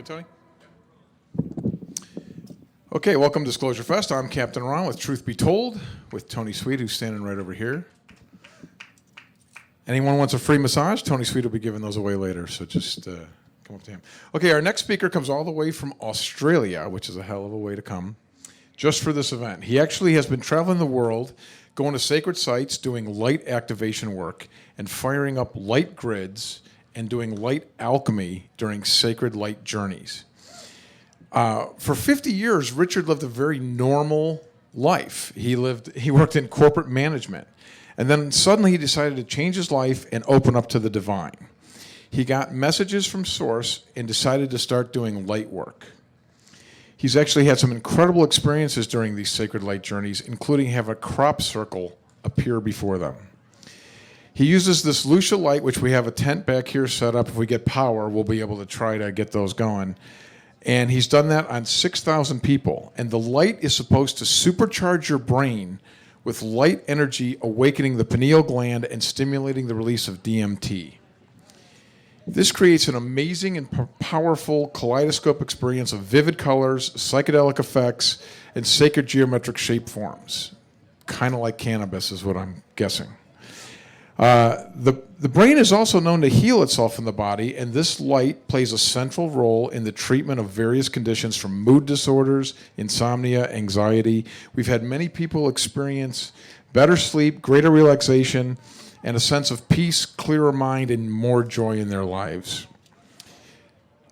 Good, Tony? Okay, welcome to Disclosurefest. I'm Captain Ron with Truth Be Told, with Tony Sweet, who's standing right over here. Anyone wants a free massage? Tony Sweet will be giving those away later, so just come up to him. Okay, our next speaker comes all the way from Australia, which is a hell of a way to come, just for this event. He actually has been traveling the world, going to sacred sites, doing light activation work, and firing up light grids and doing light alchemy during sacred light journeys. For 50 years, Richard lived a very normal life. He worked in corporate management. And then suddenly he decided to change his life and open up to the divine. He got messages from Source and decided to start doing light work. He's actually had some incredible experiences during these sacred light journeys, including have a crop circle appear before them. He uses this Lucia light, which we have a tent back here set up. If we get power, we'll be able to try to get those going. And he's done that on 6,000 people. And the light is supposed to supercharge your brain with light energy, awakening the pineal gland and stimulating the release of DMT. This creates an amazing and powerful kaleidoscope experience of vivid colors, psychedelic effects, and sacred geometric shape forms. Kind of like cannabis is what I'm guessing. The brain is also known to heal itself in the body, and this light plays a central role in the treatment of various conditions from mood disorders, insomnia, anxiety. We've had many people experience better sleep, greater relaxation, and a sense of peace, clearer mind, and more joy in their lives.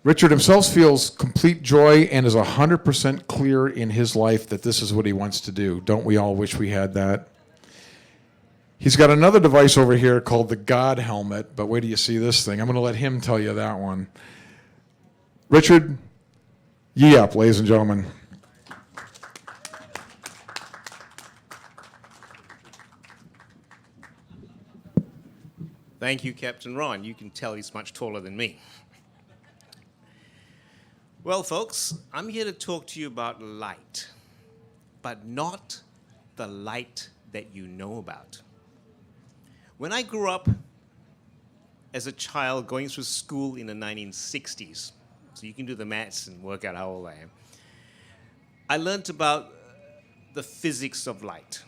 Richard himself feels complete joy and is 100% clear in his life that this is what he wants to do. Don't we all wish we had that? He's got another device over here called the God Helmet, but wait till you see this thing. I'm going to let him tell you that one. Richard Yiap, ladies and gentlemen. Thank you, Captain Ron. You can tell he's much taller than me. Well, folks, I'm here to talk to you about light, but not the light that you know about. When I grew up as a child going through school in the 1960s, so you can do the maths and work out how old I am, I learned about the physics of light.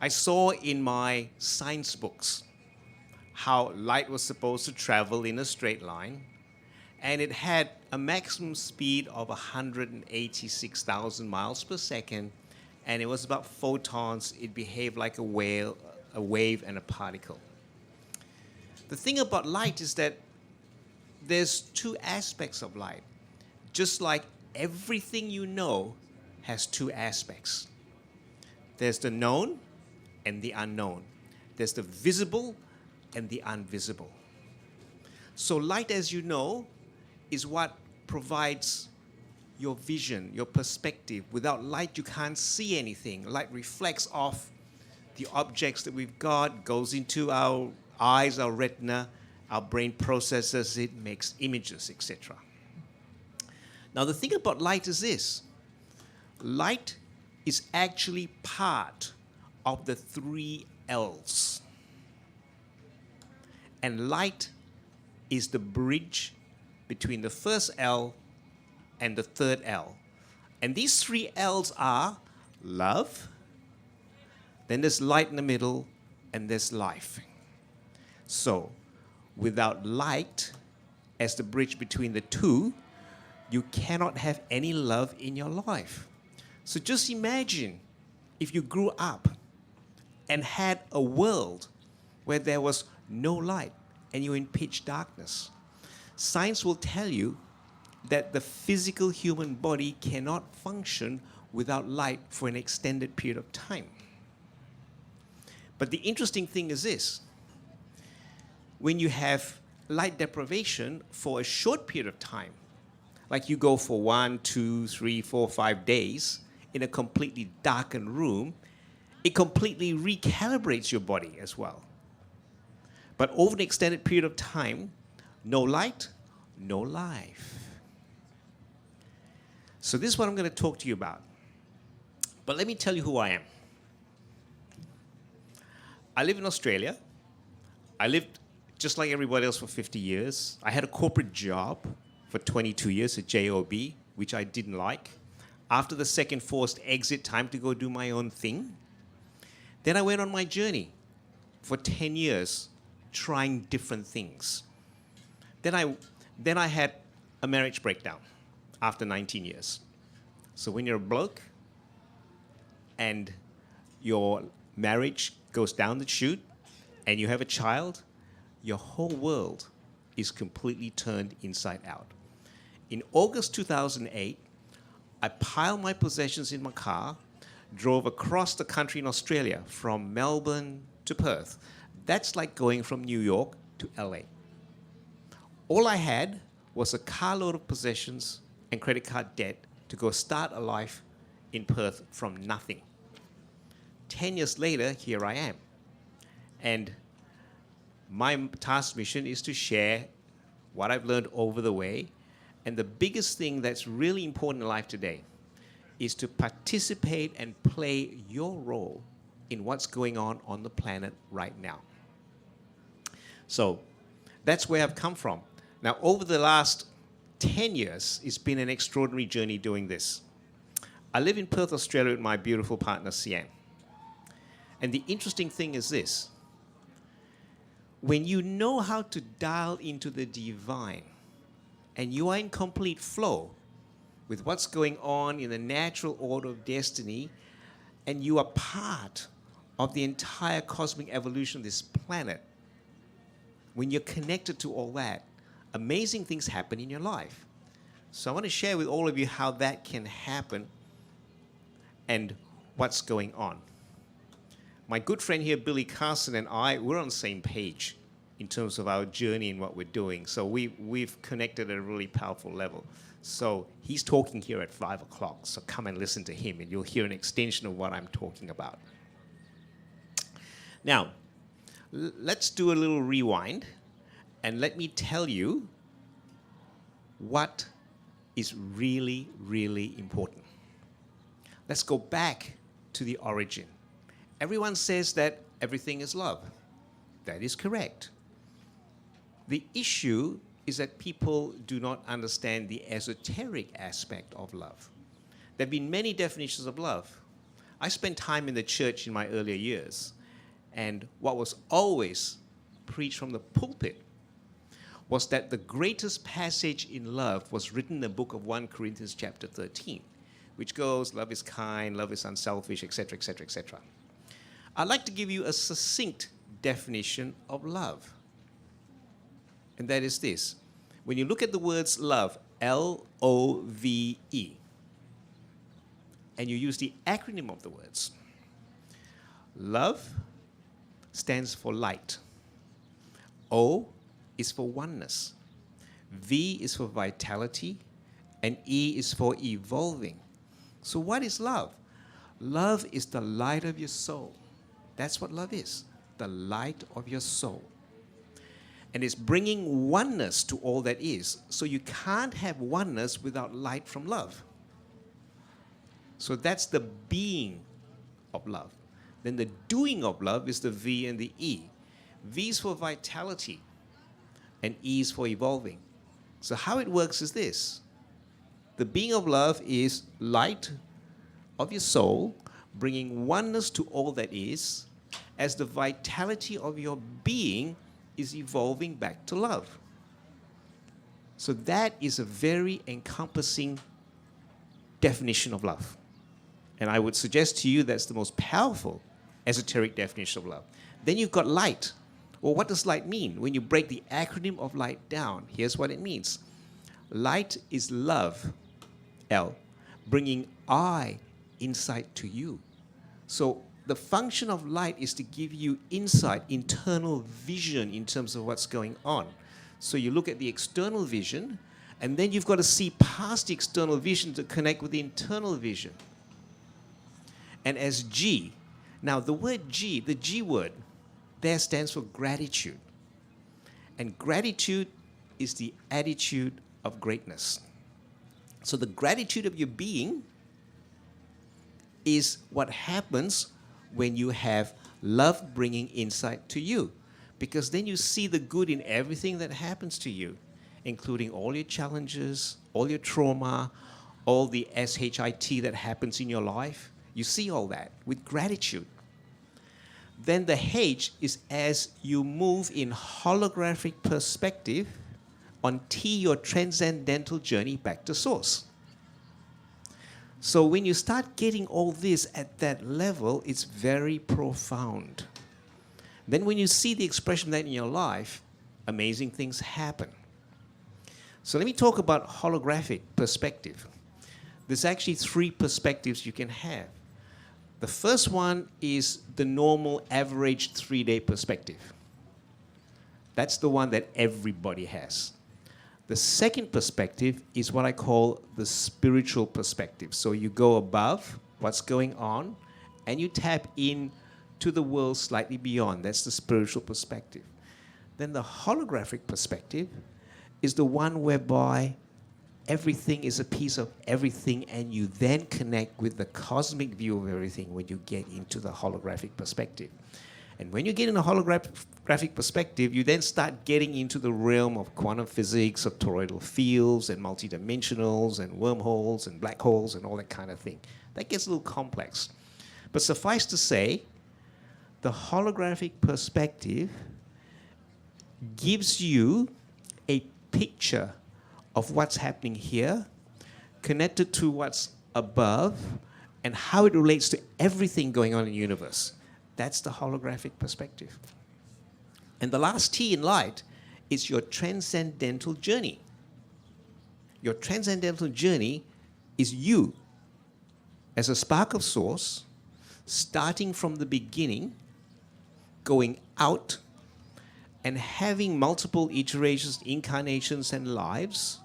I saw in my science books how light was supposed to travel in a straight line, and it had a maximum speed of 186,000 miles per second, and it was about photons. It behaved like a wave and a particle. The thing about light is that there's two aspects of light. Just like everything you know has two aspects. There's the known and the unknown. There's the visible and the invisible. So light, as you know, is what provides your vision, your perspective. Without light, you can't see anything. Light reflects off the objects that we've got, goes into our eyes, our retina, our brain processes it, makes images, etc. Now, the thing about light is this. Light is actually part of the 3 L's. And light is the bridge between the first L and the third L. And these 3 L's are love, then there's light in the middle, and there's life. So, without light as the bridge between the two, you cannot have any love in your life. So just imagine if you grew up and had a world where there was no light and you're in pitch darkness. Science will tell you that the physical human body cannot function without light for an extended period of time. But the interesting thing is this. When you have light deprivation for a short period of time, like you go for 1, 2, 3, 4, 5 days in a completely darkened room, it completely recalibrates your body as well. But over an extended period of time, no light, no life. So this is what I'm going to talk to you about. But let me tell you who I am. I live in Australia. I lived just like everybody else for 50 years. I had a corporate job for 22 years at JOB, which I didn't like. After the second forced exit, time to go do my own thing. Then I went on my journey for 10 years, trying different things. Then I had a marriage breakdown after 19 years. So when you're a bloke and your marriage goes down the chute and you have a child, your whole world is completely turned inside out. In August 2008, I piled my possessions in my car, drove across the country in Australia from Melbourne to Perth. That's like going from New York to LA. All I had was a carload of possessions and credit card debt to go start a life in Perth from nothing. 10 years later, here I am. And my task mission is to share what I've learned over the way. And the biggest thing that's really important in life today is to participate and play your role in what's going on the planet right now. So that's where I've come from. Now, over the last 10 years, it's been an extraordinary journey doing this. I live in Perth, Australia with my beautiful partner, Sian. And the interesting thing is this. When you know how to dial into the divine and you are in complete flow with what's going on in the natural order of destiny, and you are part of the entire cosmic evolution of this planet, when you're connected to all that, amazing things happen in your life. So I want to share with all of you how that can happen and what's going on. My good friend here, Billy Carson, and I, we're on the same page in terms of our journey and what we're doing. So we've connected at a really powerful level. So he's talking here at 5 o'clock, so come and listen to him, and you'll hear an extension of what I'm talking about. Now, let's do a little rewind, and let me tell you what is really, really important. Let's go back to the origin. Everyone says that everything is love. That is correct. The issue is that people do not understand the esoteric aspect of love. There have been many definitions of love. I spent time in the church in my earlier years, and what was always preached from the pulpit was that the greatest passage in love was written in the book of 1 Corinthians chapter 13, which goes, love is kind, love is unselfish, etc., etc., etc. I'd like to give you a succinct definition of love. And that is this. When you look at the words love, L-O-V-E, and you use the acronym of the words, love stands for light. O is for oneness. V is for vitality. And E is for evolving. So what is love? Love is the light of your soul. That's what love is, the light of your soul. And it's bringing oneness to all that is. So you can't have oneness without light from love. So that's the being of love. Then the doing of love is the V and the E. V is for vitality, and E is for evolving. So how it works is this. The being of love is light of your soul, bringing oneness to all that is, as the vitality of your being is evolving back to love. So that is a very encompassing definition of love. And I would suggest to you that's the most powerful esoteric definition of love. Then you've got light. Well, what does light mean? When you break the acronym of light down, here's what it means. Light is love, L, bringing I insight to you. So the function of light is to give you insight, internal vision in terms of what's going on. So you look at the external vision, and then you've got to see past the external vision to connect with the internal vision. And as G, now the word G, the G word, there stands for gratitude. And gratitude is the attitude of greatness. So the gratitude of your being is what happens when you have love bringing insight to you. Because then you see the good in everything that happens to you. including all your challenges, all your trauma, all the SHIT that happens in your life. You see all that with gratitude. Then the H is as you move in holographic perspective on your transcendental journey back to source. So when you start getting all this at that level, it's very profound. Then when you see the expression of that in your life, amazing things happen. So let me talk about holographic perspective. There's actually 3 perspectives you can have. The first one is the normal average 3-day perspective. That's the one that everybody has. The second perspective is what I call the spiritual perspective. So you go above what's going on and you tap in to the world slightly beyond. That's the spiritual perspective. Then the holographic perspective is the one whereby everything is a piece of everything, and you then connect with the cosmic view of everything when you get into the holographic perspective. And when you get in a holographic perspective, you then start getting into the realm of quantum physics, of toroidal fields, and multidimensionals, and wormholes, and black holes, and all that kind of thing. That gets a little complex. But suffice to say, the holographic perspective gives you a picture of what's happening here, connected to what's above, and how it relates to everything going on in the universe. That's the holographic perspective. And the last T in light is your transcendental journey. Your transcendental journey is you as a spark of source, starting from the beginning, going out, and having multiple iterations, incarnations, and lives,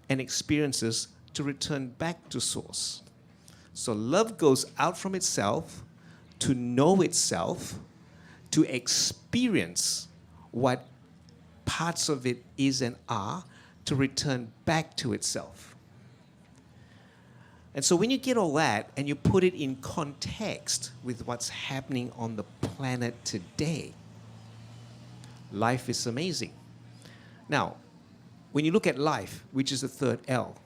and experiences to return back to source. So love goes out from itself to know itself, to experience what parts of it is and are, to return back to itself. And so when you get all that and you put it in context with what's happening on the planet today, life is amazing. Now, when you look at life, which is the third L,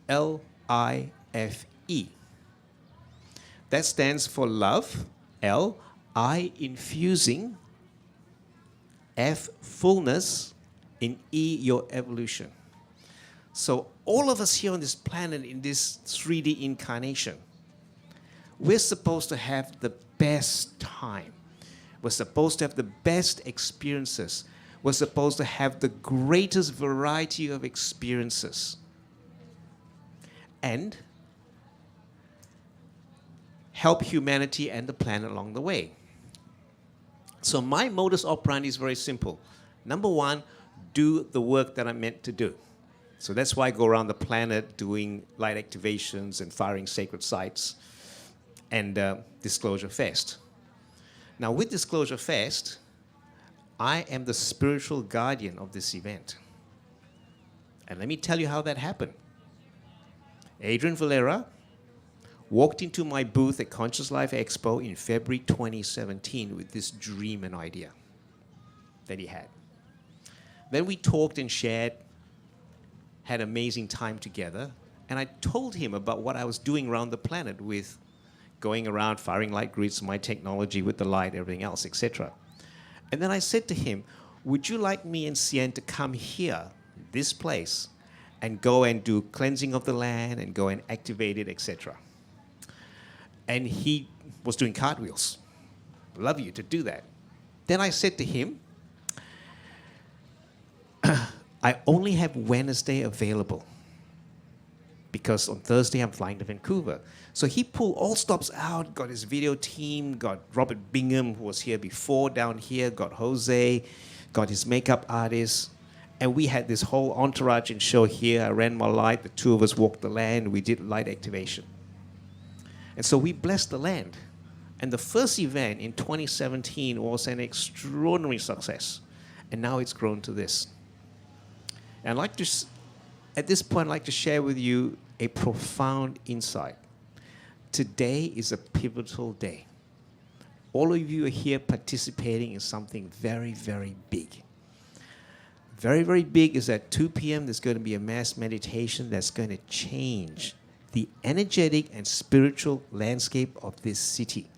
L-I-F-E, that stands for love, L, I infusing, F, fullness, and E, your evolution. So all of us here on this planet in this 3D incarnation, we're supposed to have the best time. We're supposed to have the best experiences. We're supposed to have the greatest variety of experiences. And help humanity and the planet along the way. So my modus operandi is very simple. Number one, do the work that I'm meant to do. So that's why I go around the planet doing light activations and firing sacred sites and Disclosurefest. Now with Disclosurefest, I am the spiritual guardian of this event. And let me tell you how that happened. Adrian Valera walked into my booth at Conscious Life Expo in February 2017 with this dream and idea that he had. Then we talked and shared, had an amazing time together, and I told him about what I was doing around the planet with going around firing light grids, my technology with the light, everything else, etc. And then I said to him, would you like me and Sien to come here, this place, and go and do cleansing of the land and go and activate it, etc. And he was doing cartwheels. Love you to do that. Then I said to him, I only have Wednesday available because on Thursday I'm flying to Vancouver. So he pulled all stops out, got his video team, got Robert Bingham, who was here before down here, got Jose, got his makeup artist, and we had this whole entourage and show here. I ran my light, the two of us walked the land, we did light activation. And so we blessed the land. And the first event in 2017 was an extraordinary success. And now it's grown to this. And I'd like to, at this point, I'd like to share with you a profound insight. Today is a pivotal day. All of you are here participating in something very, very big. Very, very big is at 2 p.m. there's going to be a mass meditation that's going to change the energetic and spiritual landscape of this city.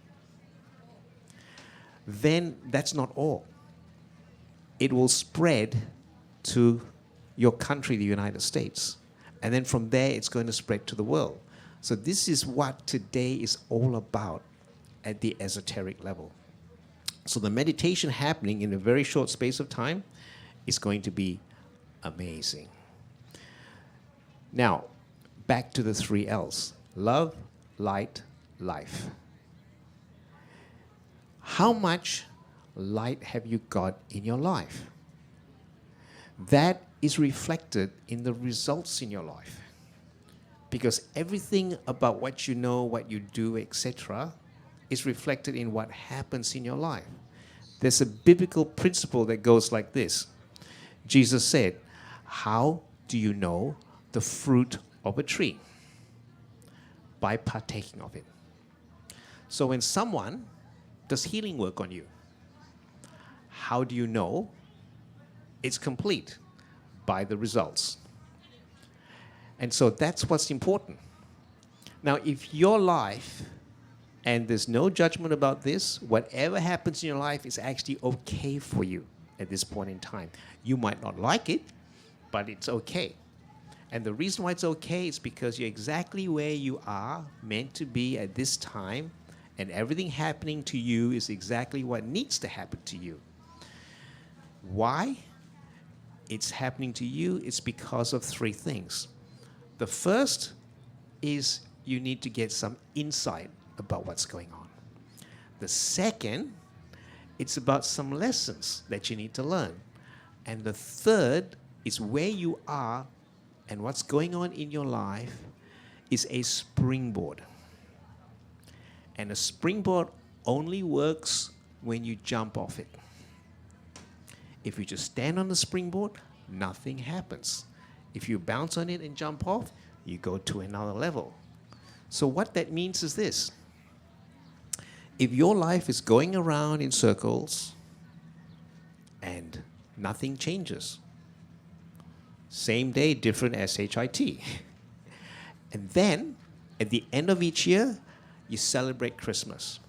Then that's not all. It will spread to your country, the United States. And then from there, it's going to spread to the world. So this is what today is all about at the esoteric level. So the meditation happening in a very short space of time is going to be amazing. Now, back to the 3 L's. Love, light, life. How much light have you got in your life? That is reflected in the results in your life. Because everything about what you know, what you do, etc., is reflected in what happens in your life. There's a biblical principle that goes like this. Jesus said, how do you know the fruit of a tree? By partaking of it. So when someone does healing work on you, how do you know it's complete? By the results. And so that's what's important. Now, if your life, and there's no judgment about this, whatever happens in your life is actually okay for you at this point in time. You might not like it, but it's okay. And the reason why it's okay is because you're exactly where you are meant to be at this time, and everything happening to you is exactly what needs to happen to you. Why it's happening to you? It's because of 3 things. The first is you need to get some insight about what's going on. The second, it's about some lessons that you need to learn. And the third is where you are and what's going on in your life is a springboard. And a springboard only works when you jump off it. If you just stand on the springboard, nothing happens. If you bounce on it and jump off, you go to another level. So what that means is this. If your life is going around in circles and nothing changes, same day, different SHIT. And then, at the end of each year, you celebrate Christmas.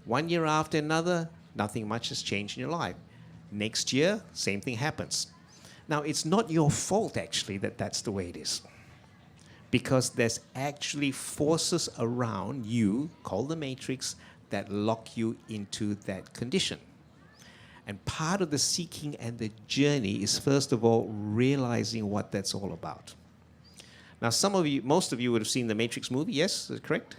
1 year after another, nothing much has changed in your life. Next year, same thing happens. Now, it's not your fault, actually, that that's the way it is. Because there's actually forces around you, called the matrix, that lock you into that condition. And part of the seeking and the journey is, first of all, realizing what that's all about. Now, most of you would have seen the Matrix movie, yes? Is that correct?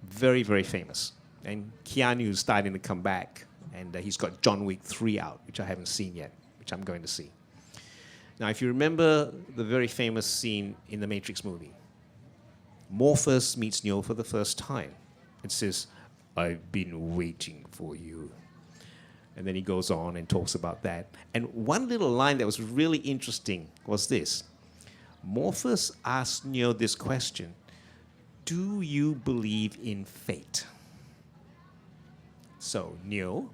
Very, very famous. And Keanu's starting to come back. And he's got John Wick 3 out, which I haven't seen yet, which I'm going to see. Now, if you remember the very famous scene in the Matrix movie, Morpheus meets Neo for the first time. It says, "I've been waiting for you." And then he goes on and talks about that. And one little line that was really interesting was this. Morpheus asked Neo this question, "Do you believe in fate?" So Neo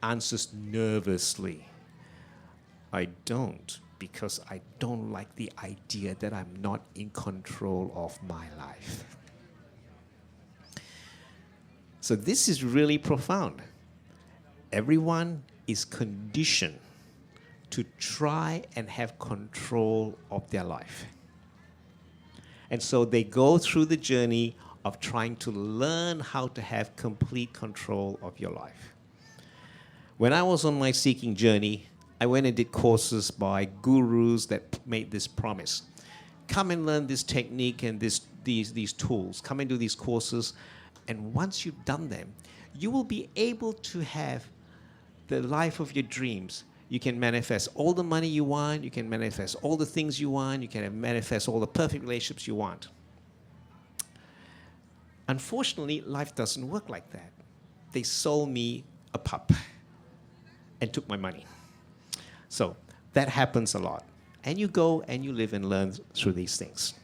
answers nervously, "I don't, because I don't like the idea that I'm not in control of my life." So this is really profound. Everyone is conditioned to try and have control of their life. And so they go through the journey of trying to learn how to have complete control of your life. When I was on my seeking journey, I went and did courses by gurus that made this promise. Come and learn this technique and these tools. Come and do these courses. And once you've done them, you will be able to have the life of your dreams. You can manifest all the money you want. You can manifest all the things you want. You can manifest all the perfect relationships you want. Unfortunately, life doesn't work like that. They sold me a pup and took my money. So that happens a lot. And you go and you live and learn through these things.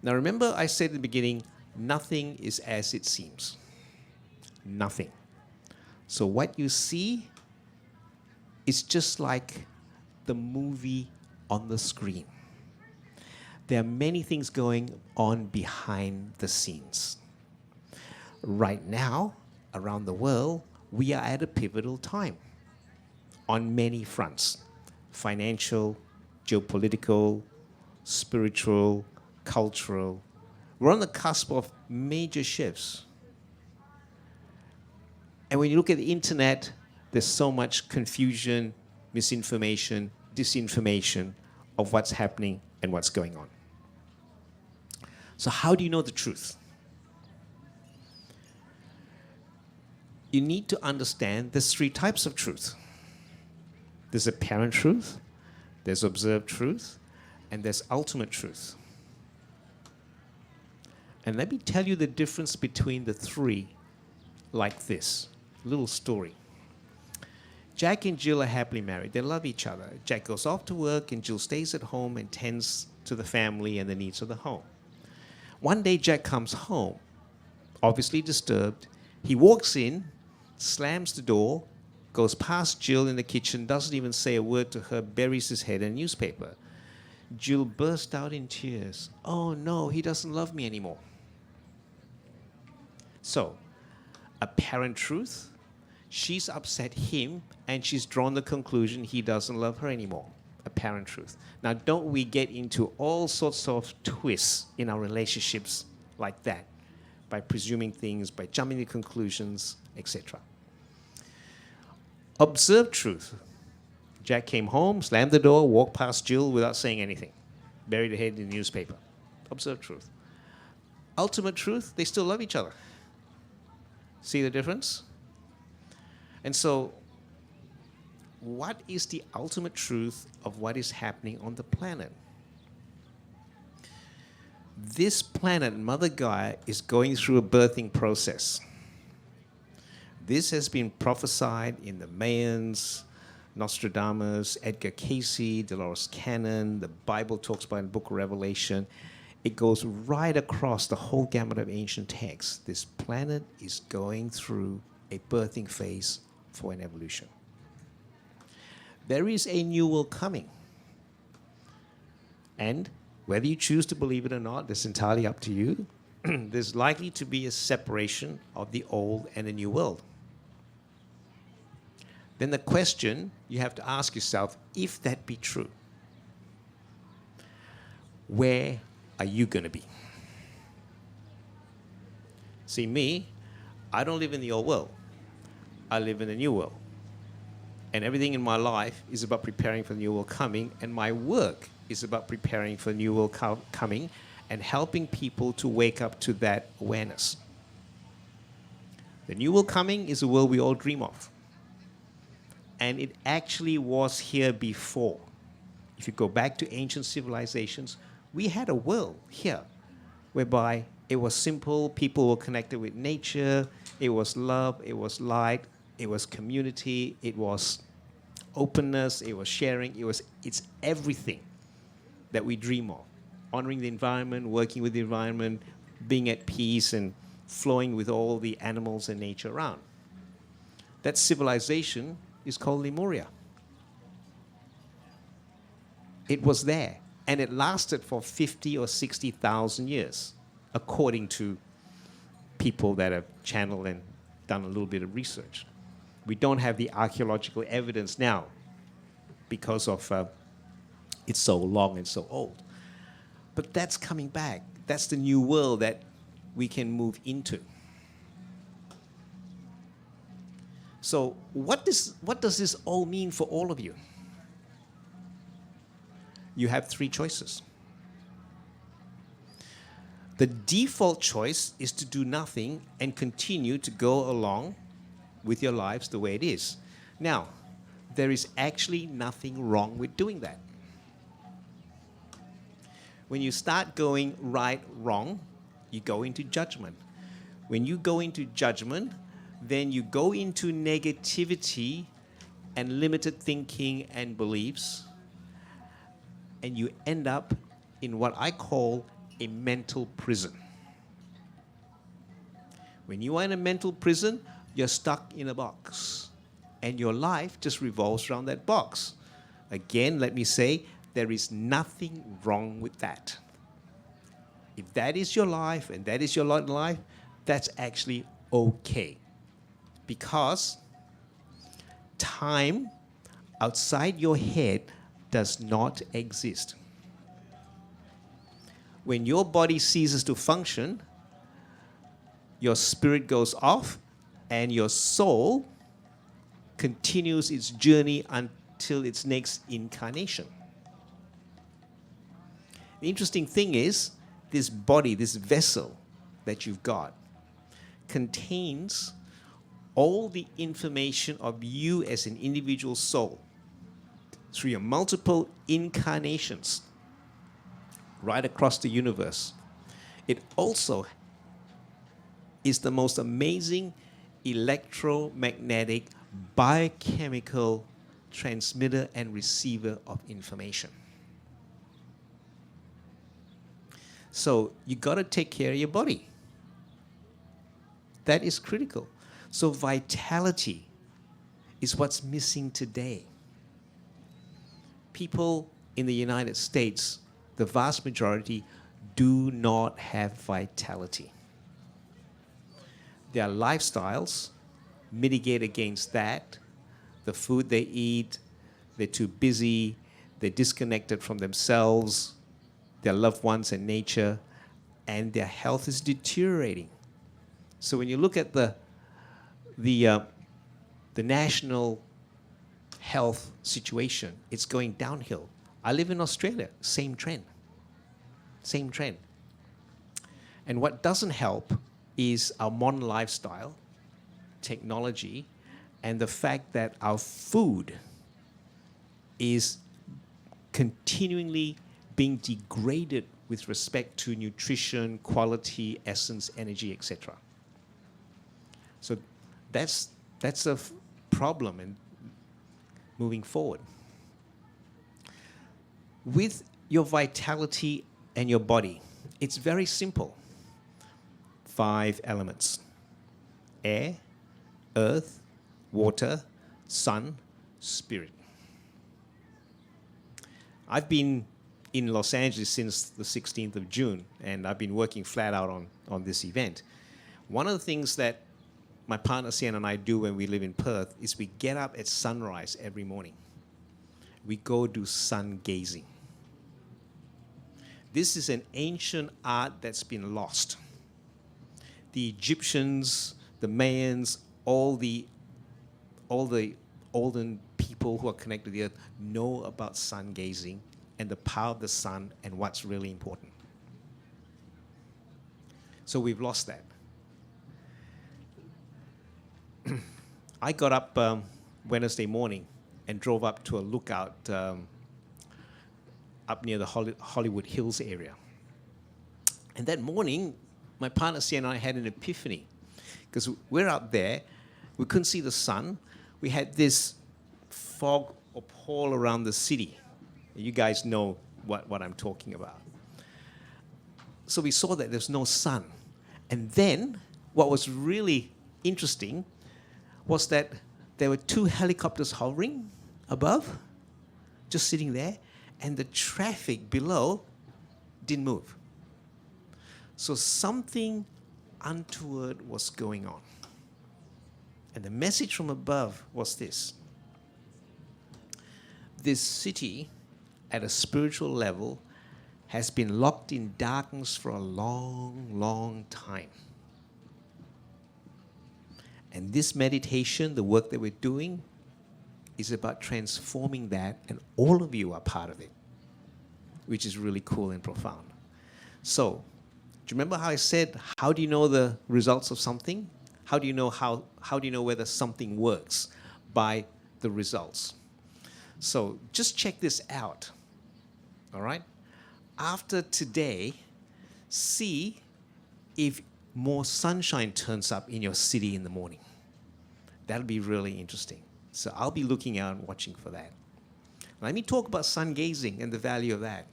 Now remember I said in the beginning, nothing is as it seems. Nothing. So what you see is just like the movie on the screen. There are many things going on behind the scenes. Right now, around the world, we are at a pivotal time on many fronts: financial, geopolitical, spiritual, cultural. We're on the cusp of major shifts. And when you look at the internet, there's so much confusion, misinformation, disinformation of what's happening and what's going on. So how do you know the truth? You need to understand there's three types of truth. There's apparent truth, there's observed truth, and there's ultimate truth. And let me tell you the difference between the three like this. Little story. Jack and Jill are happily married. They love each other. Jack goes off to work and Jill stays at home and tends to the family and the needs of the home. One day Jack comes home, obviously disturbed. He walks in, slams the door, goes past Jill in the kitchen, doesn't even say a word to her, buries his head in a newspaper. Jill burst out in tears. Oh no, he doesn't love me anymore. So, apparent truth, she's upset him and she's drawn the conclusion he doesn't love her anymore. Apparent truth. Now, don't we get into all sorts of twists in our relationships like that by presuming things, by jumping to conclusions, etc. Observed truth. Jack came home, slammed the door, walked past Jill without saying anything, buried her head in the newspaper. Observed truth. Ultimate truth, they still love each other. See the difference? And so, what is the ultimate truth of what is happening on the planet? This planet, Mother Gaia, is going through a birthing process. This has been prophesied in the Mayans, Nostradamus, Edgar Cayce, Dolores Cannon. The Bible talks about in the book of Revelation. It goes right across the whole gamut of ancient texts. This planet is going through a birthing phase for an evolution. There is a new world coming. And whether you choose to believe it or not, that's entirely up to you. There's likely to be a separation of the old and the new world. Then the question you have to ask yourself, if that be true, where are you going to be? See, me, I don't live in the old world. I live in the new world. And everything in my life is about preparing for the new world coming, and my work is about preparing for the new world coming and helping people to wake up to that awareness. The new world coming is a world we all dream of. And it actually was here before. If you go back to ancient civilizations, we had a world here whereby it was simple, people were connected with nature, it was love, it was light, it was community, it was openness, it was sharing, it's everything that we dream of. Honoring the environment, working with the environment, being at peace and flowing with all the animals and nature around. That civilization is called Lemuria. It was there, and it lasted for 50 or 60,000 years, according to people that have channeled and done a little bit of research. We don't have the archaeological evidence now because of it's so long and so old. But that's coming back. That's the new world that we can move into. So what does this all mean for all of you? You have three choices. The default choice is to do nothing and continue to go along with your lives the way it is. Now, there is actually nothing wrong with doing that. When you start going right, wrong, you go into judgment. When you go into judgment, then you go into negativity and limited thinking and beliefs, and you end up in what I call a mental prison. When you are in a mental prison, you're stuck in a box. And your life just revolves around that box. Again, let me say, there is nothing wrong with that. If that is your life and that is your lot in life, that's actually okay. Because time outside your head does not exist. When your body ceases to function, your spirit goes off and your soul continues its journey until its next incarnation. The interesting thing is, this body, this vessel that you've got, contains all the information of you as an individual soul through your multiple incarnations right across the universe. It also is the most amazing electromagnetic biochemical transmitter and receiver of information. So you got to take care of your body. That is critical. So vitality is what's missing today. People in the United States, the vast majority, do not have vitality. Their lifestyles mitigate against that. The food they eat, they're too busy, they're disconnected from themselves, their loved ones and nature, and their health is deteriorating. So when you look at the national health situation, it's going downhill. I live in Australia, same trend. Same trend. And what doesn't help is our modern lifestyle, technology, and the fact that our food is continually being degraded with respect to nutrition, quality, essence, energy, etc. So that's a problem in moving forward. With your vitality and your body, it's very simple. 5 elements: air, earth, water, sun, spirit. I've been in Los Angeles since the 16th of June, and I've been working flat out on this event. One of the things that my partner Sienna and I do when we live in Perth is we get up at sunrise every morning. We go do sun gazing. This is an ancient art that's been lost. The Egyptians, the Mayans, all the olden people who are connected to the earth know about sun gazing and the power of the sun and what's really important. So we've lost that. I got up Wednesday morning and drove up to a lookout up near the Hollywood Hills area. And that morning, my partner Sienna and I had an epiphany. Because we're up there, we couldn't see the sun. We had this fog or pall around the city. You guys know what I'm talking about. So we saw that there's no sun. And then, what was really interesting was that there were 2 helicopters hovering above, just sitting there, and the traffic below didn't move. So something untoward was going on. And the message from above was this: this city, at a spiritual level, has been locked in darkness for a long, long time. And this meditation, the work that we're doing, is about transforming that, and all of you are part of it, which is really cool and profound. So, do you remember how I said, how do you know the results of something? How do you know whether something works? By the results. So just check this out, all right? After today, see if more sunshine turns up in your city in the morning. That'll be really interesting. So I'll be looking out and watching for that. Let me talk about sun gazing and the value of that.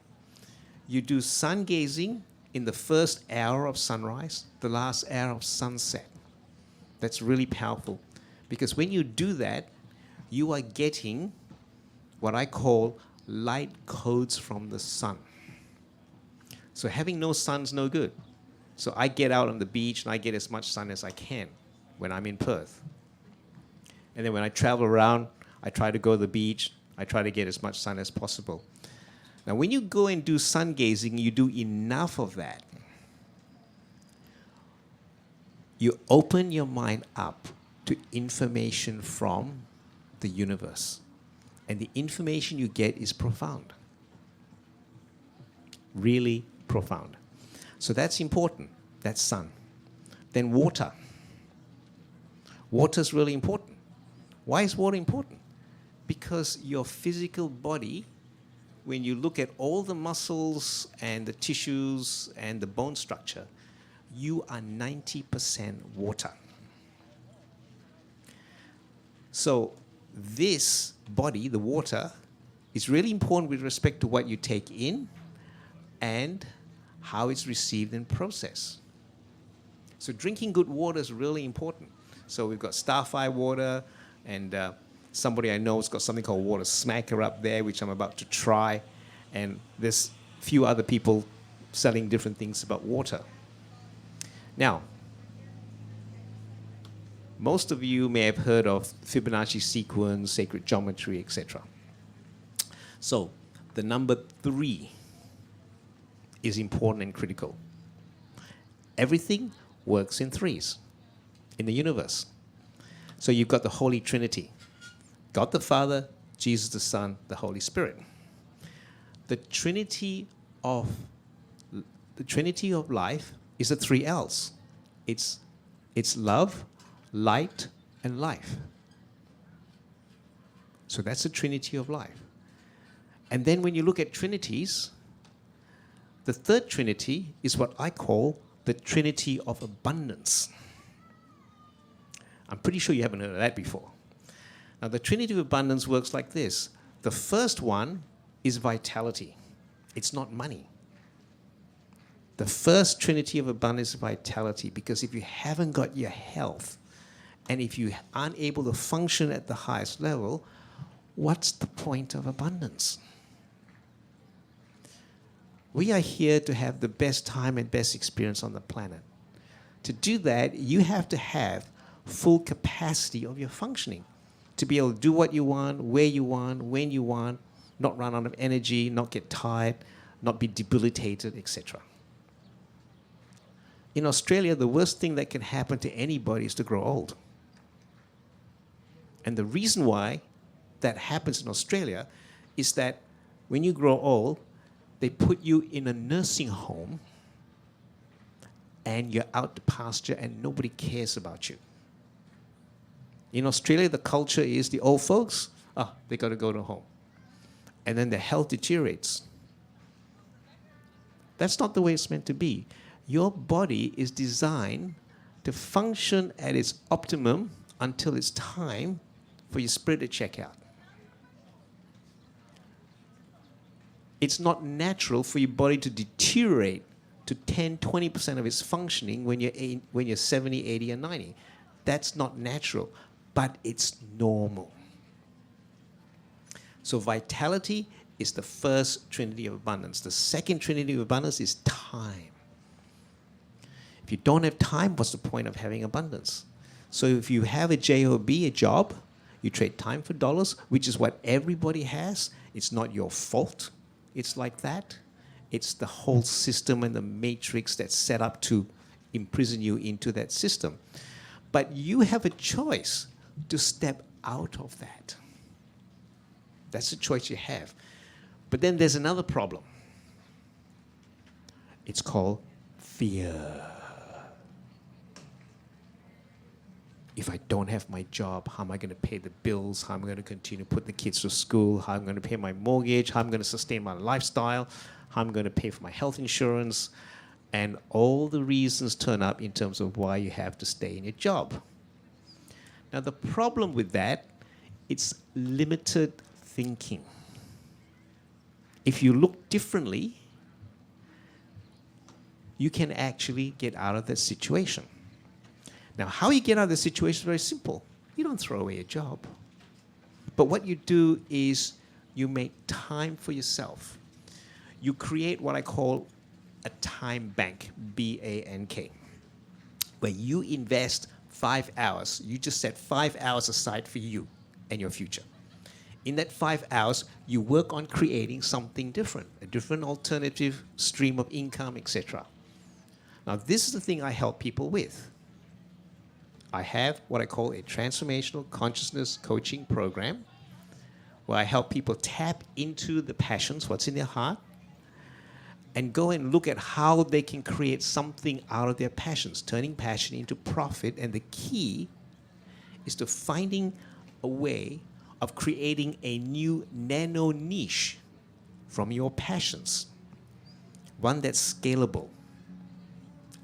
You do sun gazing in the first hour of sunrise, the last hour of sunset. That's really powerful, because when you do that, you are getting what I call light codes from the sun. So having no sun's no good. So I get out on the beach and I get as much sun as I can when I'm in Perth. And then when I travel around, I try to go to the beach. I try to get as much sun as possible. Now, when you go and do sun gazing, you do enough of that. You open your mind up to information from the universe. And the information you get is profound. Really profound. So that's important. That's sun. Then water. Water is really important. Why is water important? Because your physical body, when you look at all the muscles and the tissues and the bone structure, you are 90% water. So this body, the water, is really important with respect to what you take in and how it's received and processed. So drinking good water is really important. So we've got Starfire water, and somebody I know has got something called Water Smacker up there, which I'm about to try. And there's a few other people selling different things about water. Now, most of you may have heard of Fibonacci sequence, sacred geometry, etc. So the number 3 is important and critical. Everything works in 3s in the universe. So you've got the Holy Trinity, God the Father, Jesus the Son, the Holy Spirit. The Trinity of life is the 3 L's. It's love, light, and life. So that's the Trinity of life. And then when you look at trinities, the third Trinity is what I call the Trinity of Abundance. I'm pretty sure you haven't heard of that before. Now, the Trinity of Abundance works like this. The first one is vitality. It's not money. The first Trinity of Abundance is vitality, because if you haven't got your health, and if you aren't able to function at the highest level, what's the point of abundance? We are here to have the best time and best experience on the planet. To do that, you have to have full capacity of your functioning, to be able to do what you want, where you want, when you want, not run out of energy, not get tired, not be debilitated, etc. In Australia, the worst thing that can happen to anybody is to grow old. And the reason why that happens in Australia is that when you grow old, they put you in a nursing home and you're out to pasture and nobody cares about you. In Australia, the culture is the old folks, they got to go to home. And then their health deteriorates. That's not the way it's meant to be. Your body is designed to function at its optimum until it's time for your spirit to check out. It's not natural for your body to deteriorate to 10, 20% of its functioning when you're 70, 80, and 90. That's not natural, but it's normal. So vitality is the first Trinity of Abundance. The second Trinity of Abundance is time. If you don't have time, what's the point of having abundance? So if you have a job, a job, you trade time for dollars, which is what everybody has. It's not your fault. It's like that. It's the whole system and the matrix that's set up to imprison you into that system. But you have a choice to step out of that. That's the choice you have. But then there's another problem. It's called fear. If I don't have my job, how am I going to pay the bills? How am I going to continue to put the kids to school? How am I going to pay my mortgage? How am I going to sustain my lifestyle? How am I going to pay for my health insurance? And all the reasons turn up in terms of why you have to stay in your job. Now, the problem with that, it's limited thinking. If you look differently, you can actually get out of that situation. Now, how you get out of the situation is very simple. You don't throw away a job. But what you do is you make time for yourself. You create what I call a time bank, BANK, where you invest 5 hours. You just set 5 hours aside for you and your future. In that 5 hours, you work on creating something different, a different alternative stream of income, etc. Now, this is the thing I help people with. I have what I call a transformational consciousness coaching program where I help people tap into the passions, what's in their heart, and go and look at how they can create something out of their passions, turning passion into profit. And the key is to finding a way of creating a new nano niche from your passions, one that's scalable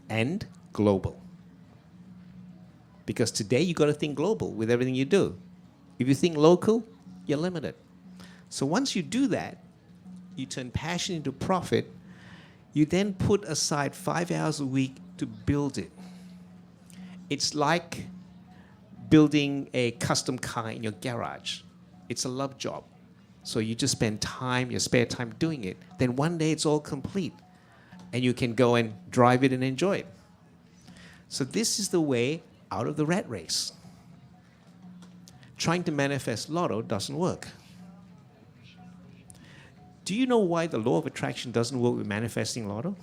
and global. Because today you got to think global with everything you do. If you think local, you're limited. So once you do that, you turn passion into profit. You then put aside 5 hours a week to build it. It's like building a custom car in your garage. It's a love job. So you just spend time, your spare time doing it. Then one day it's all complete. And you can go and drive it and enjoy it. So this is the way out of the rat race. Trying to manifest lotto doesn't work. Do you know why the law of attraction doesn't work with manifesting lotto?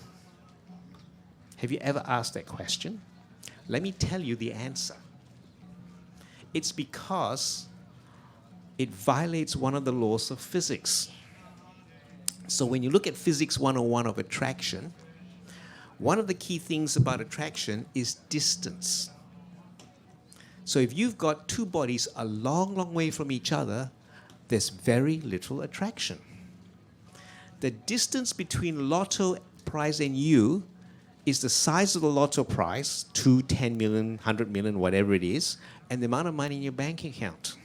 Have you ever asked that question? Let me tell you the answer. It's because it violates one of the laws of physics. So when you look at Physics 101 of attraction, one of the key things about attraction is distance. So if you've got two bodies a long, long way from each other, there's very little attraction. The distance between lotto prize and you is the size of the lotto prize, 2, 10 million, 100 million, whatever it is, and the amount of money in your bank account.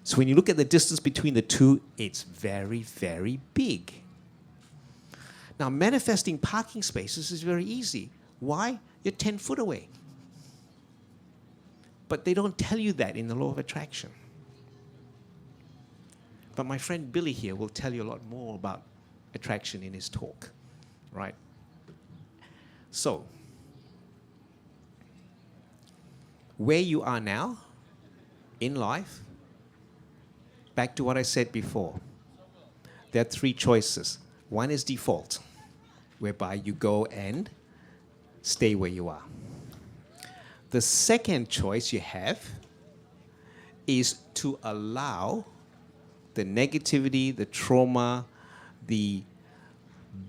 So when you look at the distance between the two, it's very, very big. Now, manifesting parking spaces is very easy. Why? You're 10 foot away. But they don't tell you that in the law of attraction. But my friend Billy here will tell you a lot more about attraction in his talk, right? So, where you are now in life, back to what I said before, there are three choices. One is default, whereby you go and stay where you are. The second choice you have is to allow the negativity, the trauma, the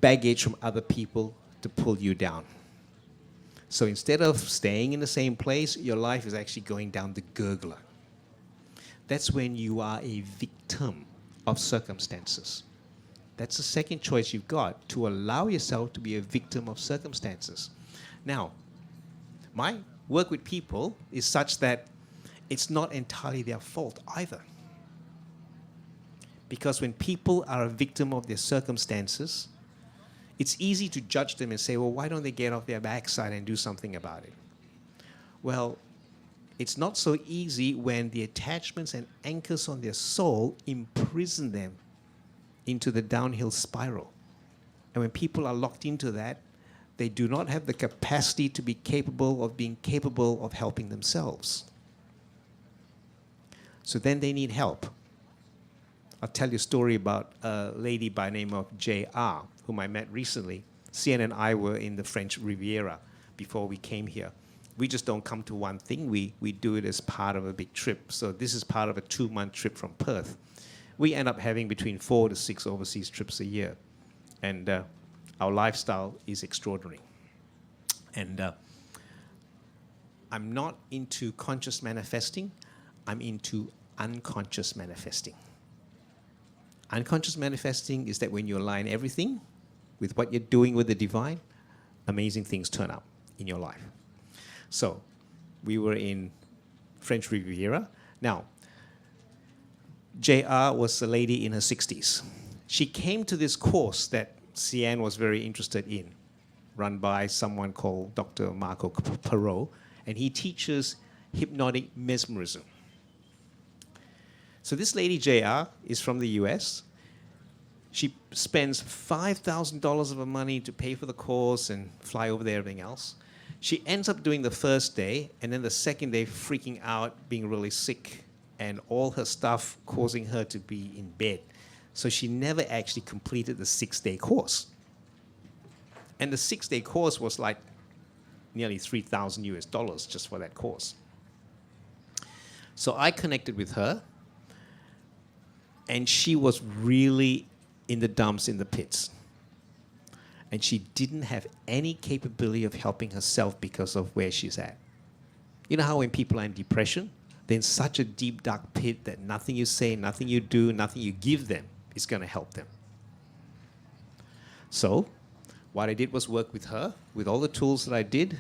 baggage from other people to pull you down. So instead of staying in the same place, your life is actually going down the gurgler. That's when you are a victim of circumstances. That's the second choice you've got, to allow yourself to be a victim of circumstances. Now, my work with people is such that it's not entirely their fault either. Because when people are a victim of their circumstances, it's easy to judge them and say, well, why don't they get off their backside and do something about it? Well, it's not so easy when the attachments and anchors on their soul imprison them into the downhill spiral. And when people are locked into that, they do not have the capacity to be capable of being capable of helping themselves. So then they need help. I'll tell you a story about a lady by the name of J.R., whom I met recently. Sian and I were in the French Riviera before we came here. We just don't come to one thing. We do it as part of a big trip. So this is part of a 2-month trip from Perth. We end up having between 4 to 6 overseas trips a year. And our lifestyle is extraordinary. And I'm not into conscious manifesting. I'm into unconscious manifesting. Unconscious manifesting is that when you align everything with what you're doing with the divine, amazing things turn up in your life. So we were in French Riviera. Now, JR was a lady in her 60s. She came to this course that Sian was very interested in, run by someone called Dr. Marco Perot, and he teaches hypnotic mesmerism. So this lady, JR, is from the US. She spends $5,000 of her money to pay for the course and fly over there, everything else. She ends up doing the first day, and then the second day freaking out, being really sick, and all her stuff causing her to be in bed. So she never actually completed the 6-day course. And the 6-day course was like nearly $3,000 just for that course. So I connected with her, and she was really in the dumps, in the pits. And she didn't have any capability of helping herself because of where she's at. You know how when people are in depression, they're in such a deep, dark pit that nothing you say, nothing you do, nothing you give them is going to help them. So what I did was work with her, with all the tools that I did,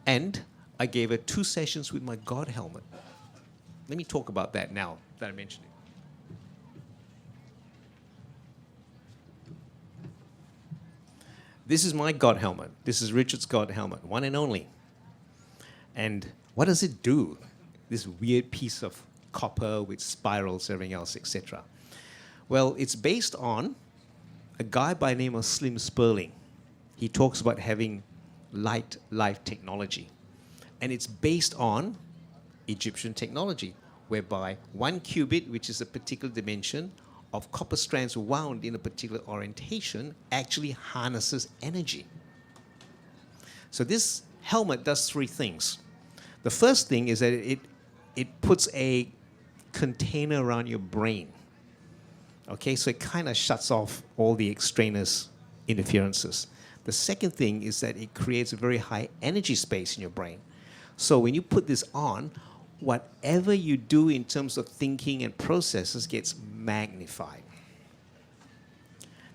and I gave her 2 sessions with my God helmet. Let me talk about that now that I mentioned it. This is my God helmet. This is Richard's God helmet, one and only. And what does it do? This weird piece of copper with spirals, everything else, etc. Well, it's based on a guy by the name of Slim Sperling. He talks about having light life technology. And it's based on Egyptian technology, whereby 1 cubit, which is a particular dimension, of copper strands wound in a particular orientation actually harnesses energy. So this helmet does 3 things. The first thing is that it puts a container around your brain. Okay, so it kind of shuts off all the extraneous interferences. The second thing is that it creates a very high energy space in your brain. So when you put this on, whatever you do in terms of thinking and processes gets magnified.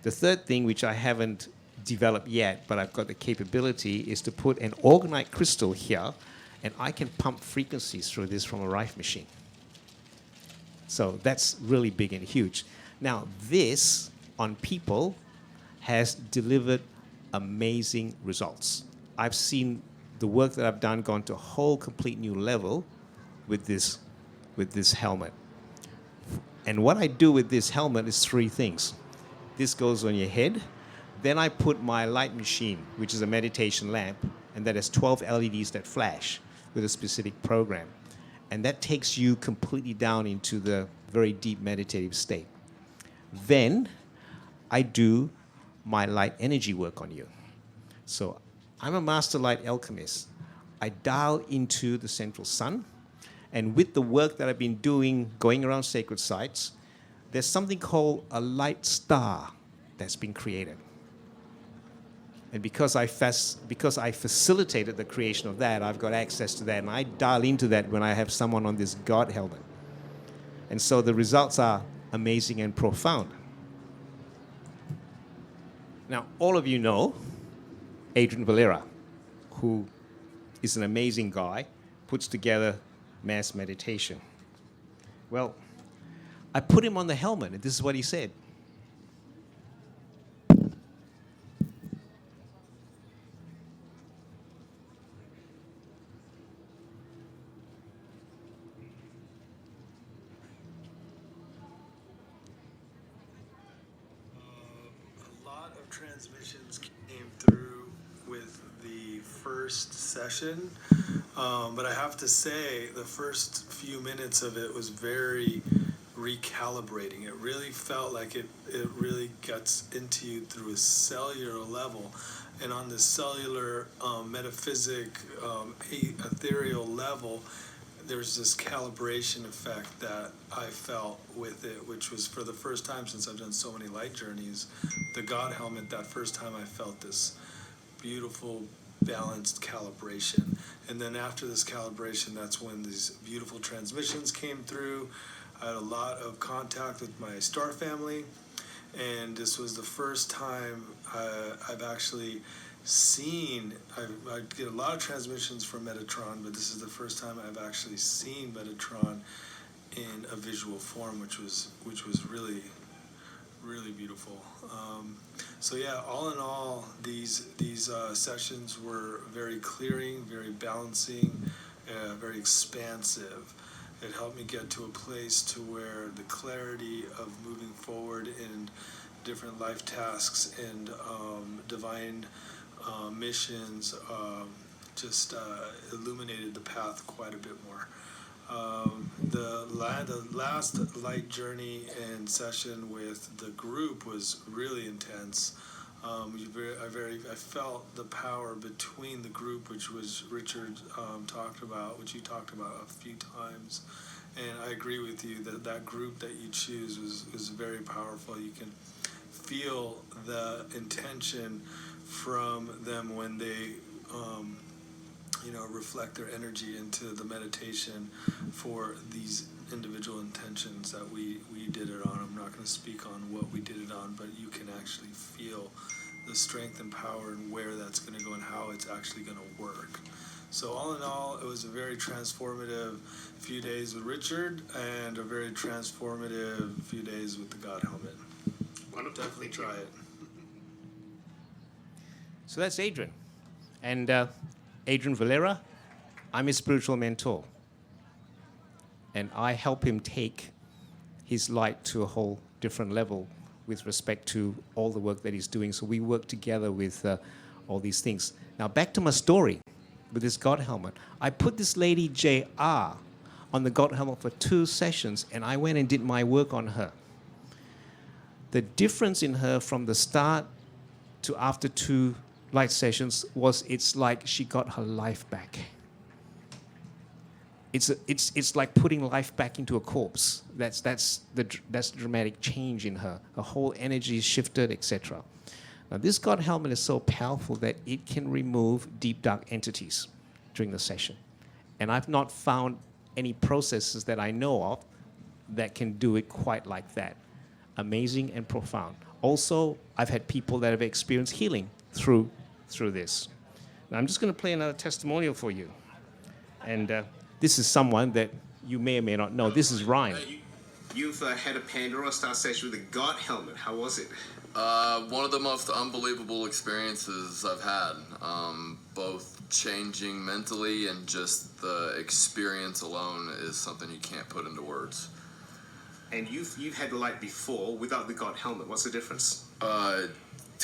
The third thing, which I haven't developed yet, but I've got the capability, is to put an organite crystal here, and I can pump frequencies through this from a Rife machine. So that's really big and huge. Now, this, on people, has delivered amazing results. I've seen the work that I've done gone to a whole complete new level with this helmet. And what I do with this helmet is 3 things. This goes on your head. Then I put my light machine, which is a meditation lamp, and that has 12 LEDs that flash with a specific program. And that takes you completely down into the very deep meditative state. Then I do my light energy work on you. So I'm a master light alchemist. I dial into the central sun. And with the work that I've been doing, going around sacred sites, there's something called a light star that's been created. And because I facilitated the creation of that, I've got access to that, and I dial into that when I have someone on this God helmet. And so the results are amazing and profound. Now, all of you know Adrian Valera, who is an amazing guy, puts together mass meditation. Well, I put him on the helmet, and this is what he said. A lot of transmissions came through with the first session. But I have to say, the first few minutes of it was very recalibrating. It really felt like it really gets into you through a cellular level. And on the cellular, metaphysic, ethereal level, there's this calibration effect that I felt with it, which was for the first time since I've done so many light journeys. The God helmet, that first time I felt this beautiful balanced calibration. And then after this calibration, that's when these beautiful transmissions came through. I had a lot of contact with my star family, and this was the first time I've actually seen, I get a lot of transmissions from Metatron, but this is the first time I've actually seen Metatron in a visual form, which was really, really beautiful. So yeah, all in all, these sessions were very clearing, very balancing, very expansive. It helped me get to a place to where the clarity of moving forward in different life tasks and divine missions just illuminated the path quite a bit more. The last light journey and session with the group was really intense. I felt the power between the group, which was Richard talked about, which you talked about a few times, and I agree with you that that group that you choose was very powerful. You can feel the intention from them when they reflect their energy into the meditation for these individual intentions that we did it on. I'm not going to speak on what we did it on, but you can actually feel the strength and power and where that's going to go and how it's actually going to work. So all in all, it was a very transformative few days with Richard and a very transformative few days with the God Helmet. Wonderful. Definitely try it. So that's Adrian. And Adrian Valera, I'm his spiritual mentor. And I help him take his light to a whole different level with respect to all the work that he's doing. So we work together with all these things. Now back to my story with this God Helmet. I put this lady JR on the God Helmet for 2 sessions, and I went and did my work on her. The difference in her from the start to after 2 light sessions was it's like she got her life back. It's like putting life back into a corpse. That's the dramatic change in her. Her whole energy is shifted, etc. Now this God Helmet is so powerful that it can remove deep dark entities during the session. And I've not found any processes that I know of that can do it quite like that. Amazing and profound. Also, I've had people that have experienced healing through this. Now I'm just going to play another testimonial for you. And this is someone that you may or may not know. This is Ryan. You've had a Pandora Star session with a God Helmet. How was it? One of the most unbelievable experiences I've had, both changing mentally and just the experience alone is something you can't put into words. And you've had the light before without the God Helmet. What's the difference?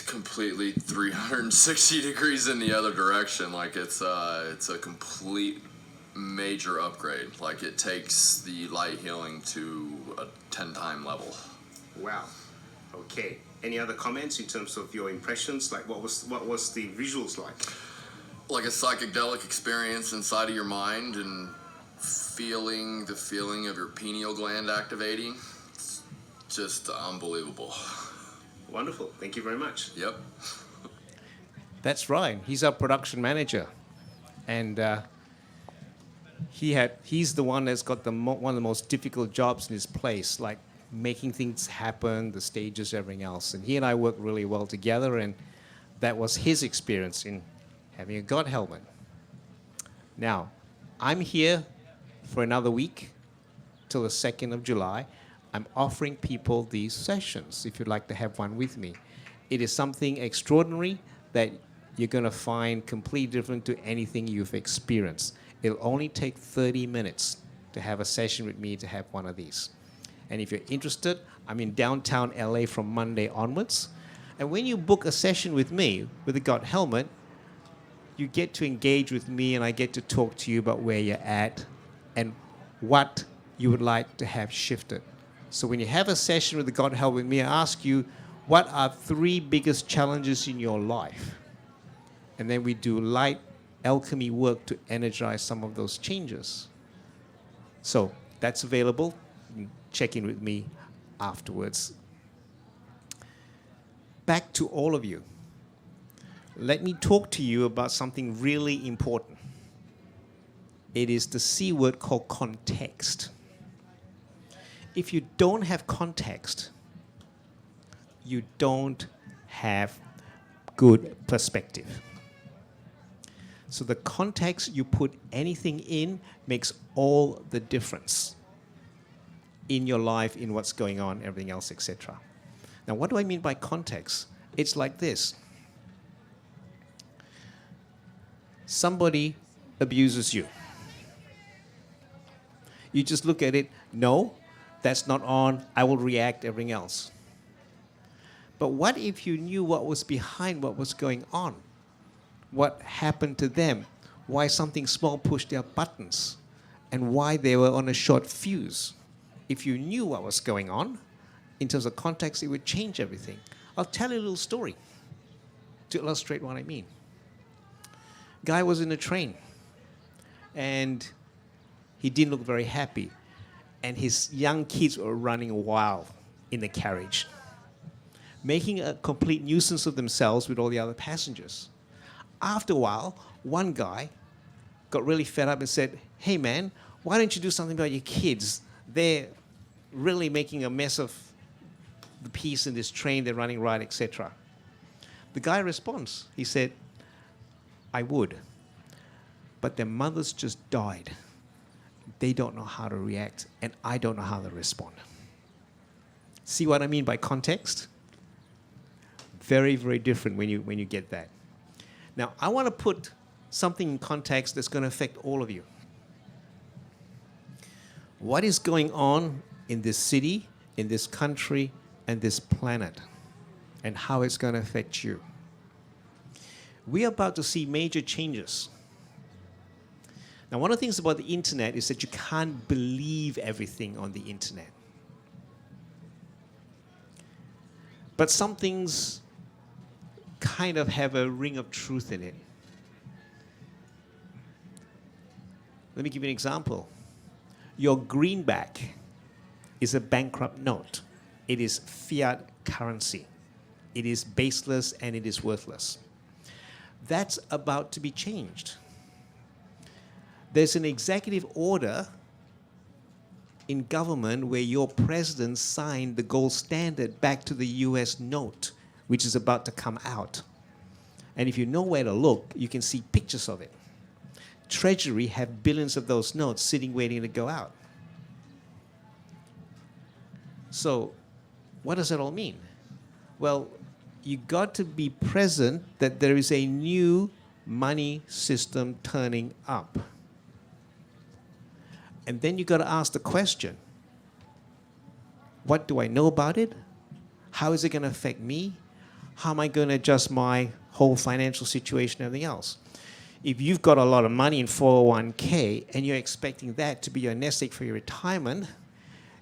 Completely 360 degrees in the other direction. Like it's a complete major upgrade. Like it takes the light healing to a 10-time level. Wow. Okay. Any other comments in terms of your impressions? Like what was the visuals like? Like a psychedelic experience inside of your mind and feeling the feeling of your pineal gland activating. It's just unbelievable. Wonderful. Thank you very much. Yep. That's Ryan. He's our production manager. And he's the one that's got one of the most difficult jobs in his place, like making things happen, the stages, everything else. And he and I work really well together, and that was his experience in having a God Helmet. Now, I'm here for another week till the 2nd of July. I'm offering people these sessions if you'd like to have one with me. It is something extraordinary that you're going to find completely different to anything you've experienced. It'll only take 30 minutes to have a session with me to have one of these. And if you're interested, I'm in downtown LA from Monday onwards. And when you book a session with me with the God Helmet, you get to engage with me and I get to talk to you about where you're at and what you would like to have shifted. So when you have a session with the God Helmet with me, I ask you, what are 3 biggest challenges in your life? And then we do light alchemy work to energize some of those changes. So that's available. You can check in with me afterwards. Back to all of you. Let me talk to you about something really important. It is the C word called context. If you don't have context, you don't have good perspective. So the context you put anything in makes all the difference in your life, in what's going on, everything else, etc. Now, what do I mean by context? It's like this. Somebody abuses you. You just look at it, no, that's not on, I will react, everything else. But what if you knew what was behind what was going on? What happened to them? Why something small pushed their buttons? And why they were on a short fuse? If you knew what was going on, in terms of context, it would change everything. I'll tell you a little story to illustrate what I mean. Guy was in a train, and he didn't look very happy. And his young kids were running wild in the carriage, making a complete nuisance of themselves with all the other passengers. After a while, one guy got really fed up and said, hey man, why don't you do something about your kids? They're really making a mess of the peace in this train, they're running riot, etc. The guy responds, he said, I would, but their mothers just died. They don't know how to react, and I don't know how to respond. See what I mean by context? Very, very different when you get that. Now, I want to put something in context that's going to affect all of you. What is going on in this city, in this country, and this planet, and how it's going to affect you? We are about to see major changes. Now, one of the things about the internet is that you can't believe everything on the internet. But some things kind of have a ring of truth in it. Let me give you an example. Your greenback is a bankrupt note. It is fiat currency. It is baseless and it is worthless. That's about to be changed. There's an executive order in government where your president signed the gold standard back to the US note, which is about to come out. And if you know where to look, you can see pictures of it. Treasury have billions of those notes sitting waiting to go out. So what does that all mean? Well, you got to be present that there is a new money system turning up. And then you got to ask the question, what do I know about it? How is it going to affect me? How am I going to adjust my whole financial situation and everything else? If you've got a lot of money in 401k and you're expecting that to be your nest egg for your retirement,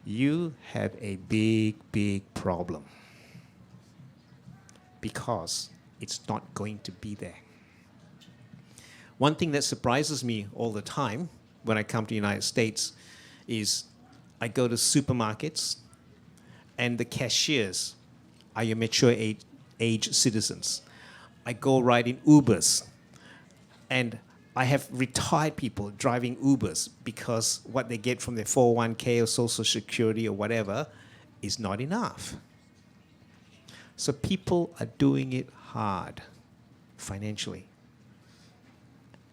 you have a big, big problem. Because it's not going to be there. One thing that surprises me all the time when I come to the United States is I go to supermarkets and the cashiers are your mature age citizens. I go ride in Ubers and I have retired people driving Ubers because what they get from their 401k or Social Security or whatever is not enough. So people are doing it hard financially.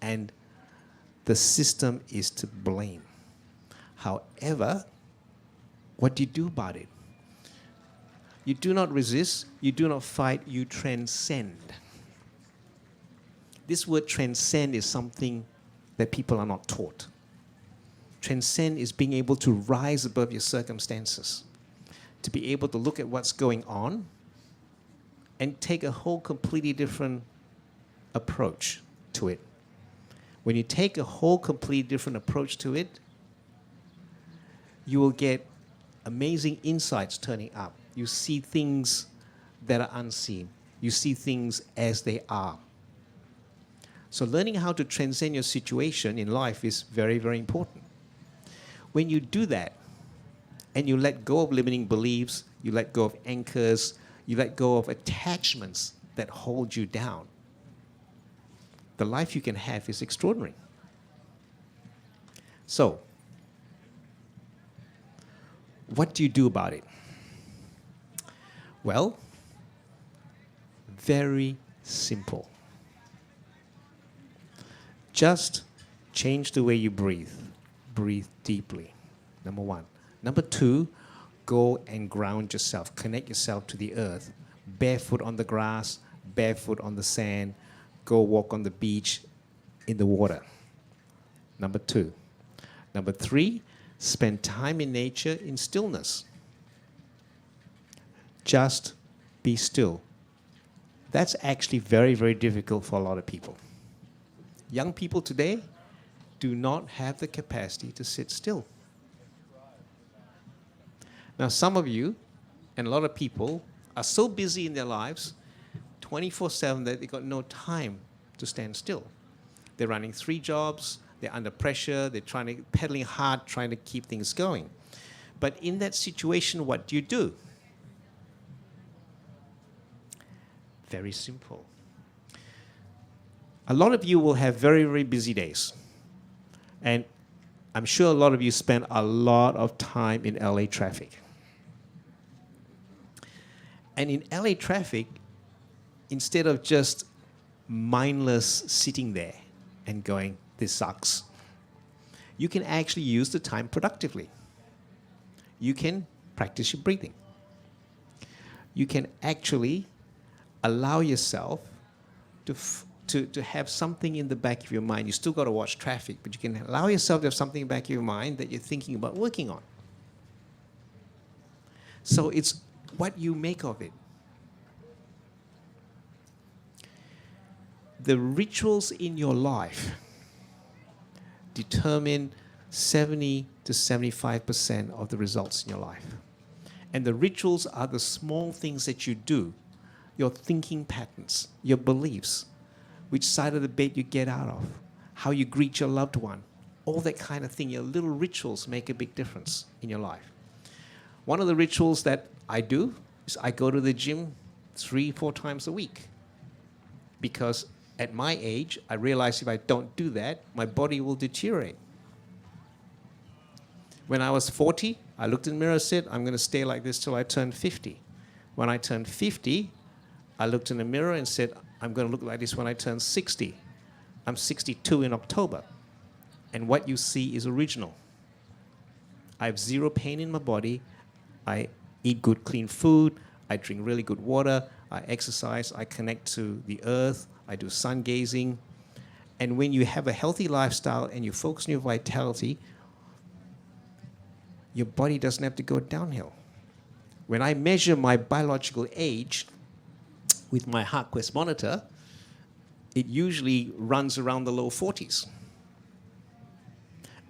And the system is to blame. However, what do you do about it? You do not resist, you do not fight, you transcend. This word transcend is something that people are not taught. Transcend is being able to rise above your circumstances, to be able to look at what's going on and take a whole completely different approach to it. When you take a whole completely different approach to it, you will get amazing insights turning up. You see things that are unseen. You see things as they are. So learning how to transcend your situation in life is very, very important. When you do that, and you let go of limiting beliefs, you let go of anchors, you let go of attachments that hold you down, the life you can have is extraordinary. So, what do you do about it? Well, very simple. Just change the way you breathe. Breathe deeply, number one. Number two, go and ground yourself. Connect yourself to the earth. Barefoot on the grass, barefoot on the sand. Go walk on the beach, in the water. Number two. Number three, Spend time in nature in stillness. Just be still. That's actually very, very difficult for a lot of people. Young people today do not have the capacity to sit still. Now, some of you and a lot of people are so busy in their lives 24/7 that they've got no time to stand still. They're running 3 jobs, they're under pressure, they're pedaling hard, trying to keep things going. But in that situation, what do? Very simple. A lot of you will have very, very busy days. And I'm sure a lot of you spend a lot of time in LA traffic. And in LA traffic, instead of just mindless sitting there and going, this sucks, you can actually use the time productively. You can practice your breathing. You can actually allow yourself to have something in the back of your mind. You still got to watch traffic, but you can allow yourself to have something in the back of your mind that you're thinking about working on. So it's what you make of it. The rituals in your life determine 70 to 75% of the results in your life. And the rituals are the small things that you do, your thinking patterns, your beliefs, which side of the bed you get out of, how you greet your loved one, all that kind of thing. Your little rituals make a big difference in your life. One of the rituals that I do is I go to the gym 3-4 times a week, because at my age, I realize if I don't do that, my body will deteriorate. When I was 40, I looked in the mirror and said, I'm going to stay like this till I turn 50. When I turned 50, I looked in the mirror and said, I'm going to look like this when I turn 60. I'm 62 in October. And what you see is original. I have 0 pain in my body. I eat good, clean food. I drink really good water. I exercise. I connect to the earth. I do sun gazing. And when you have a healthy lifestyle and you focus on your vitality, your body doesn't have to go downhill. When I measure my biological age with my HeartQuest monitor, it usually runs around the low 40s.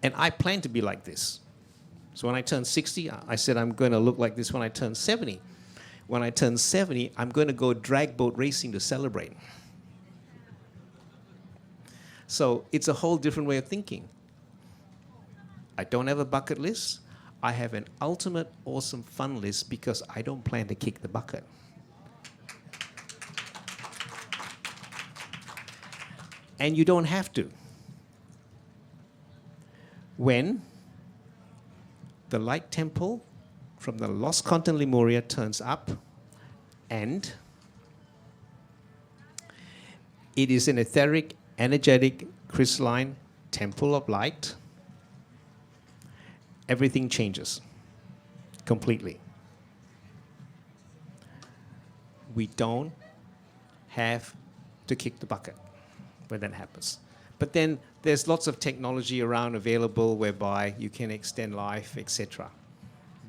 And I plan to be like this. So when I turn 60, I said I'm going to look like this when I turn 70. When I turn 70, I'm going to go drag boat racing to celebrate. So it's a whole different way of thinking. I don't have a bucket list. I have an ultimate awesome fun list because I don't plan to kick the bucket. And you don't have to. When the light temple from the lost continent Lemuria turns up, and it is an etheric, energetic, crystalline temple of light, everything changes completely. We don't have to kick the bucket when that happens. But then there's lots of technology around available whereby you can extend life, etc.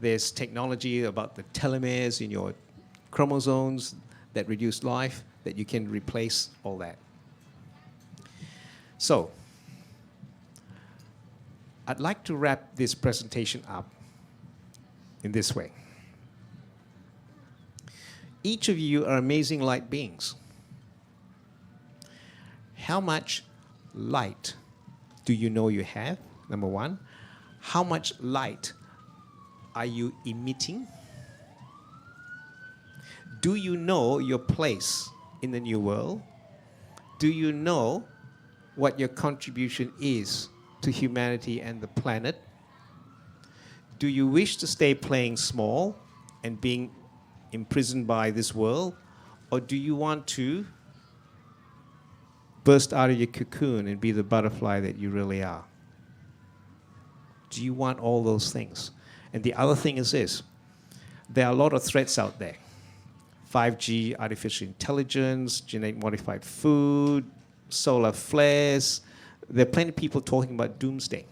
There's technology about the telomeres in your chromosomes that reduce life, that you can replace all that. So, I'd like to wrap this presentation up in this way. Each of you are amazing light beings. How much light do you know you have, number one? How much light are you emitting? Do you know your place in the new world? Do you know what your contribution is to humanity and the planet? Do you wish to stay playing small and being imprisoned by this world? Or do you want to burst out of your cocoon and be the butterfly that you really are? Do you want all those things? And the other thing is this. There are a lot of threats out there. 5G, artificial intelligence, genetic modified food, solar flares. There are plenty of people talking about doomsday.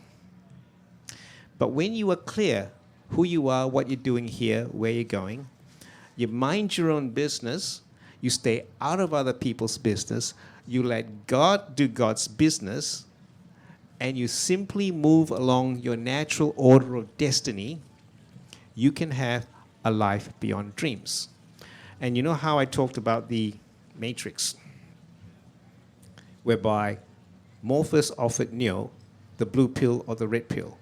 But when you are clear who you are, what you're doing here, where you're going, you mind your own business, you stay out of other people's business, you let God do God's business, and you simply move along your natural order of destiny, you can have a life beyond dreams. And you know how I talked about the Matrix, whereby Morpheus offered Neo the blue pill or the red pill.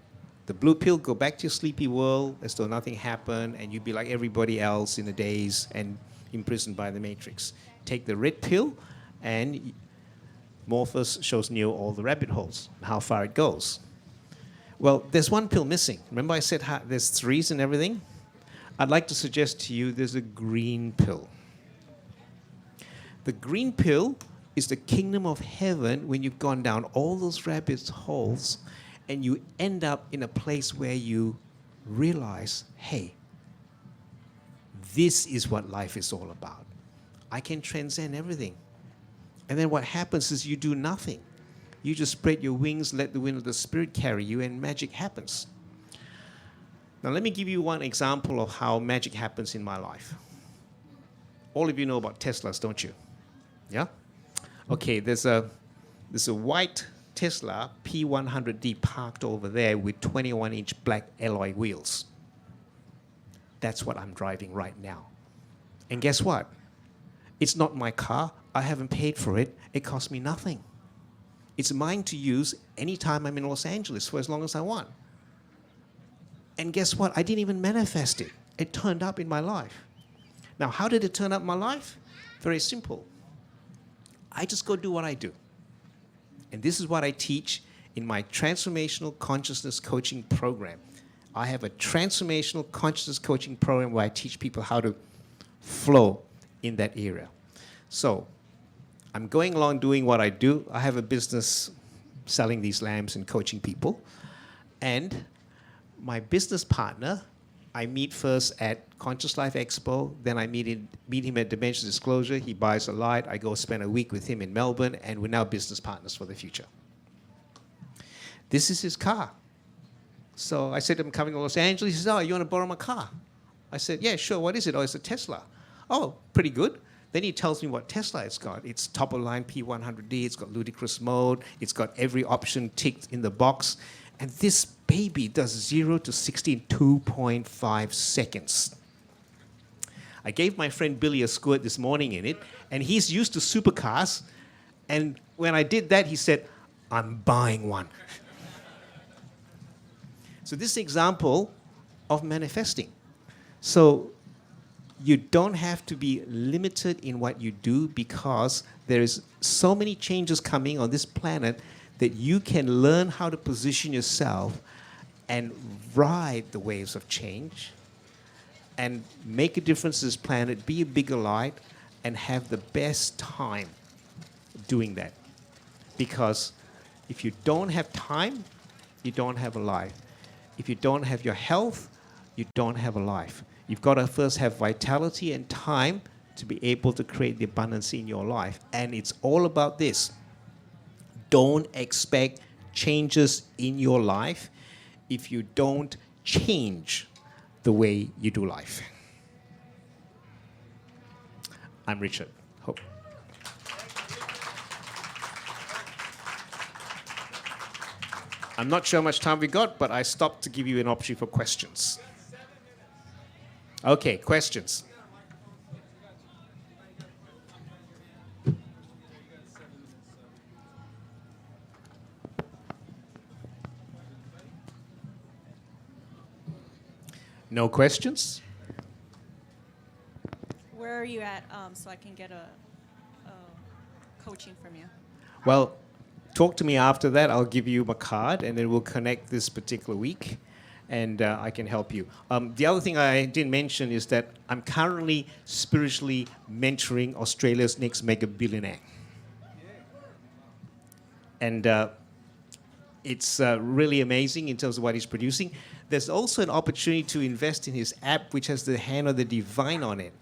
The blue pill, go back to your sleepy world as though nothing happened, and you'd be like everybody else in a daze and imprisoned by the Matrix. Take the red pill, and Morpheus shows Neo all the rabbit holes, how far it goes. Well, there's one pill missing. Remember I said there's threes and everything? I'd like to suggest to you there's a green pill. The green pill is the kingdom of heaven when you've gone down all those rabbit holes and you end up in a place where you realize, hey, this is what life is all about. I can transcend everything. And then what happens is you do nothing. You just spread your wings, let the wind of the Spirit carry you, and magic happens. Now let me give you one example of how magic happens in my life. All of you know about Teslas, don't you? Yeah? Okay, there's a white Tesla P100D parked over there with 21-inch black alloy wheels. That's what I'm driving right now. And guess what? It's not my car. I haven't paid for it. It cost me nothing. It's mine to use anytime I'm in Los Angeles for as long as I want. And guess what? I didn't even manifest it. It turned up in my life. Now, how did it turn up in my life? Very simple. I just go do what I do. And this is what I teach in my Transformational Consciousness Coaching Program. I have a Transformational Consciousness Coaching Program where I teach people how to flow in that area. So, I'm going along doing what I do. I have a business selling these lamps and coaching people. And my business partner, I meet first at Conscious Life Expo, then I meet him at Dimension Disclosure. He buys a light. I go spend a week with him in Melbourne, and we're now business partners for the future. This is his car. So I said to him, coming to Los Angeles. He says, oh, you want to borrow my car? I said, yeah, sure. What is it? Oh, it's a Tesla. Oh, pretty good. Then he tells me what Tesla it's got. It's top-of-line P100D. It's got ludicrous mode. It's got every option ticked in the box. And this baby does 0 to 60 in 2.5 seconds. I gave my friend Billy a squirt this morning in it, and he's used to supercars. And when I did that, he said, I'm buying one. So this is an example of manifesting. So you don't have to be limited in what you do because there's so many changes coming on this planet that you can learn how to position yourself and ride the waves of change and make a difference to this planet, be a bigger light, and have the best time doing that. Because if you don't have time, you don't have a life. If you don't have your health, you don't have a life. You've got to first have vitality and time to be able to create the abundance in your life. And it's all about this. Don't expect changes in your life if you don't change the way you do life. I'm Richard. Hope. I'm not sure how much time we got, but I stopped to give you an option for questions. Okay, questions. No questions? Where are you at so I can get a coaching from you? Well, talk to me after that. I'll give you my card, and then we'll connect this particular week, and I can help you. The other thing I didn't mention is that I'm currently spiritually mentoring Australia's next mega billionaire. And it's really amazing in terms of what he's producing. There's also an opportunity to invest in his app, which has the hand of the divine on it.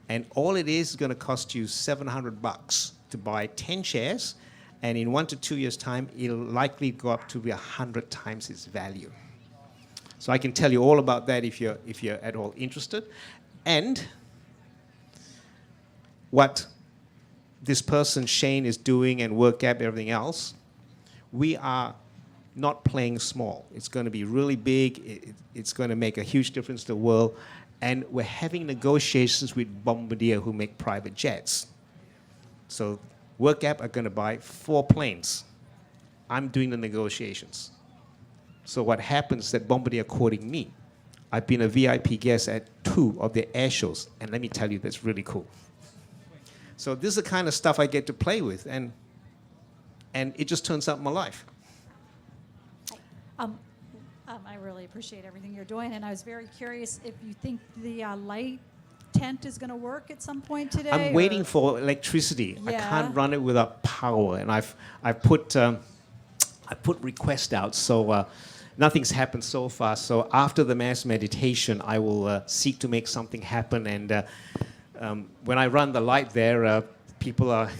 And all it is going to cost you $700 to buy 10 shares. And in 1 to 2 years' time, it'll likely go up to be 100 times its value. So I can tell you all about that if you're at all interested. And what this person, Shane, is doing and work app, everything else, we are not playing small. It's going to be really big. It's going to make a huge difference to the world. And we're having negotiations with Bombardier who make private jets. So Work app are going to buy 4 planes. I'm doing the negotiations. So what happens is that Bombardier are quoting me. I've been a VIP guest at 2 of their air shows. And let me tell you, that's really cool. So this is the kind of stuff I get to play with. And it just turns out in my life. I really appreciate everything you're doing, and I was very curious if you think the light tent is going to work at some point today. I'm waiting for electricity. I Yeah. can't run it without power, and I put requests out. So nothing's happened so far. So after the mass meditation, I will seek to make something happen. And when I run the light there, people are,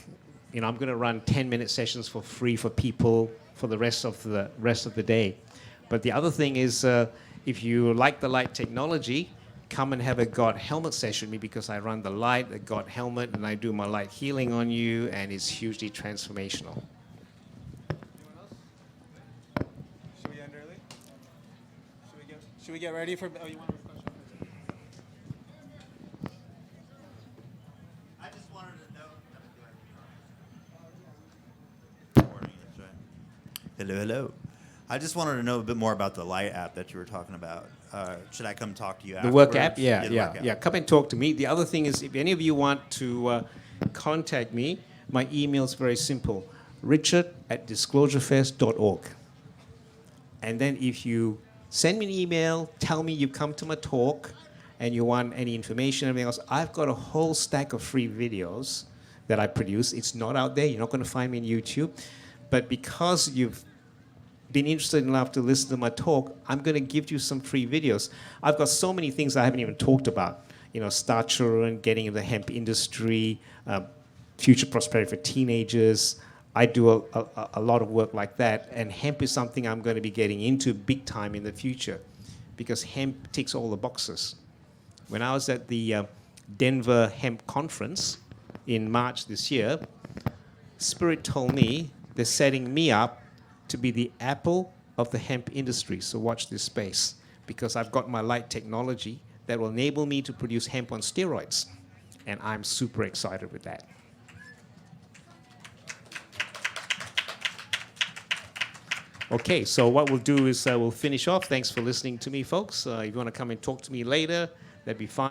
I'm going to run 10-minute sessions for free for people for the rest of the day. But the other thing is, if you like the light technology, come and have a God helmet session with me, because I run the light, the God helmet, and I do my light healing on you, and it's hugely transformational. Should we end early? Should we get ready for? Oh, you want to question? I just wanted to know. Hello, hello. I just wanted to know a bit more about the Light app that you were talking about. Should I come talk to you The afterwards? work app, the work app. yeah. Come and talk to me. The other thing is, if any of you want to contact me, my email is very simple: richard@disclosurefest.org. And then if you send me an email, tell me you come to my talk, and you want any information, everything else, I've got a whole stack of free videos that I produce. It's not out there. You're not going to find me on YouTube. But because you've been interested enough to listen to my talk, I'm going to give you some free videos. I've got so many things I haven't even talked about. Start children, getting into the hemp industry, future prosperity for teenagers. I do a lot of work like that, and hemp is something I'm going to be getting into big time in the future, because hemp ticks all the boxes. When I was at the Denver Hemp Conference in March this year, Spirit told me they're setting me up to be the Apple of the hemp industry. So watch this space, because I've got my light technology that will enable me to produce hemp on steroids. And I'm super excited with that. Okay, so what we'll do is we'll finish off. Thanks for listening to me, folks. If you want to come and talk to me later, that'd be fine.